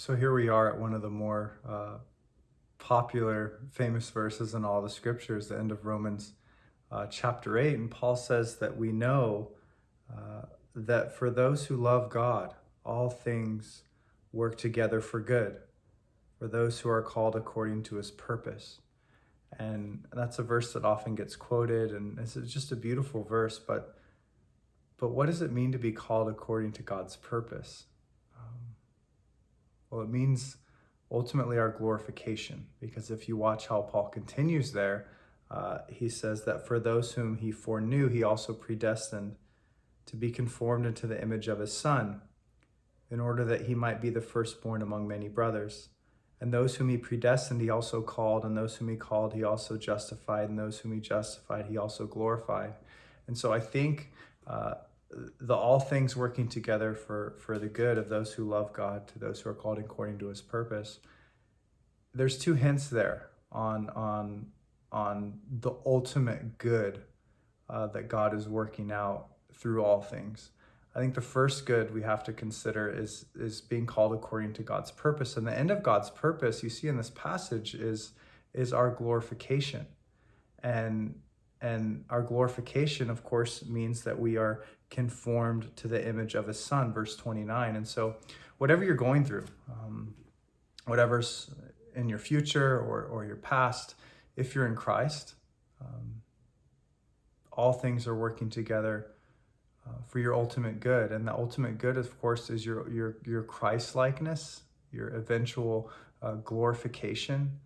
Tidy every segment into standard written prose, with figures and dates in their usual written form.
So here we are at one of the more popular, famous verses in all the scriptures, the end of Romans chapter 8. And Paul says that we know that for those who love God, all things work together for good, for those who are called according to his purpose. And that's a verse that often gets quoted, and it's just a beautiful verse. But what does it mean to be called according to God's purpose? Well, it means ultimately our glorification, because if you watch how Paul continues there, he says that for those whom he foreknew, he also predestined to be conformed into the image of his Son, in order that he might be the firstborn among many brothers. And those whom he predestined, he also called, and those whom he called, he also justified, and those whom he justified, he also glorified. And so I think the all things working together for the good of those who love God, to those who are called according to his purpose. There's two hints there on the ultimate good that God is working out through all things. I think the first good we have to consider is being called according to God's purpose. And the end of God's purpose, you see in this passage, is our glorification. And our glorification, of course, means that we are conformed to the image of his Son, verse 29. And so whatever you're going through, whatever's in your future or your past, if you're in Christ, all things are working together for your ultimate good. And the ultimate good, of course, is your Christ-likeness, your eventual glorification.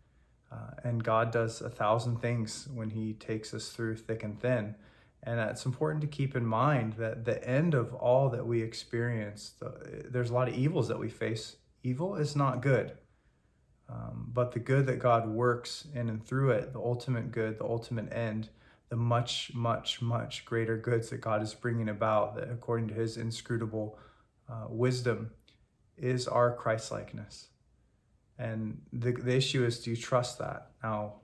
And God does 1,000 things when he takes us through thick and thin. And it's important to keep in mind that the end of all that we experience, there's a lot of evils that we face. Evil is not good. But the good that God works in and through it, the ultimate good, the ultimate end, the much, much, much greater goods that God is bringing about, that according to his inscrutable wisdom, is our Christ-likeness. And the issue is, do you trust that? Now,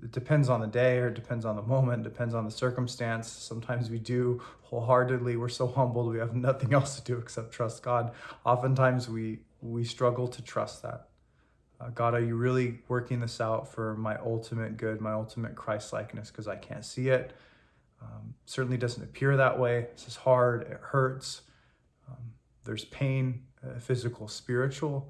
it depends on the day, or it depends on the moment, depends on the circumstance. Sometimes we do wholeheartedly. We're so humbled, we have nothing else to do except trust God. Oftentimes we struggle to trust that. God, are you really working this out for my ultimate good, my ultimate Christ-likeness? Because I can't see it. Certainly doesn't appear that way. This is hard. It hurts. There's pain, physical, spiritual,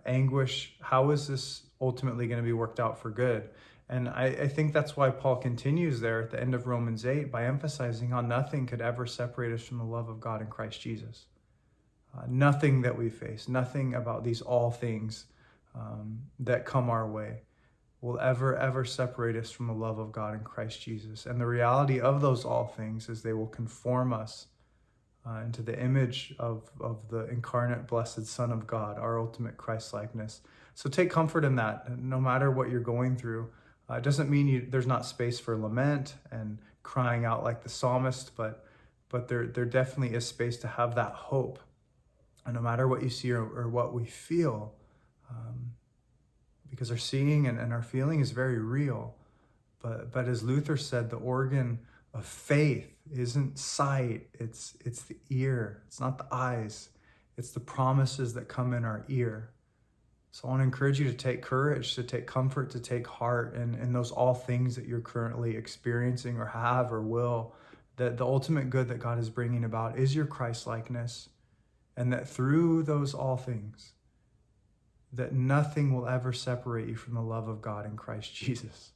anguish. How is this ultimately going to be worked out for good? And I think that's why Paul continues there at the end of Romans 8 by emphasizing how nothing could ever separate us from the love of God in Christ Jesus. Nothing that we face, nothing about these all things that come our way will ever separate us from the love of God in Christ Jesus. And the reality of those all things is they will conform us into the image of the incarnate blessed Son of God, our ultimate Christ-likeness. So take comfort in that, no matter what you're going through. It doesn't mean there's not space for lament and crying out like the psalmist, but there definitely is space to have that hope. And no matter what you see or what we feel, because our seeing and our feeling is very real. But as Luther said, the organ of faith isn't sight, it's the ear. It's not the eyes. It's the promises that come in our ear. So I want to encourage you to take courage, to take comfort, to take heart in those all things that you're currently experiencing or have or will. That the ultimate good that God is bringing about is your Christ-likeness. And that through those all things, that nothing will ever separate you from the love of God in Christ Jesus.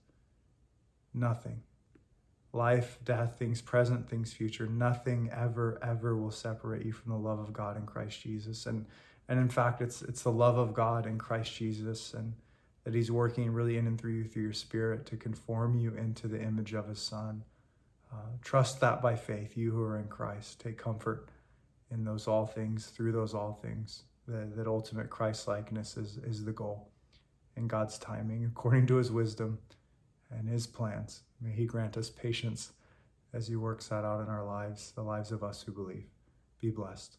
Nothing. Life, death, things present, things future, nothing ever will separate you from the love of God in Christ Jesus. And in fact, it's the love of God in Christ Jesus, and that he's working really in and through you, through your spirit, to conform you into the image of his Son. Trust that by faith, you who are in Christ. Take comfort in those all things, through those all things. That ultimate Christ-likeness is the goal in God's timing, according to his wisdom and his plans. May he grant us patience as he works that out in our lives, the lives of us who believe. Be blessed.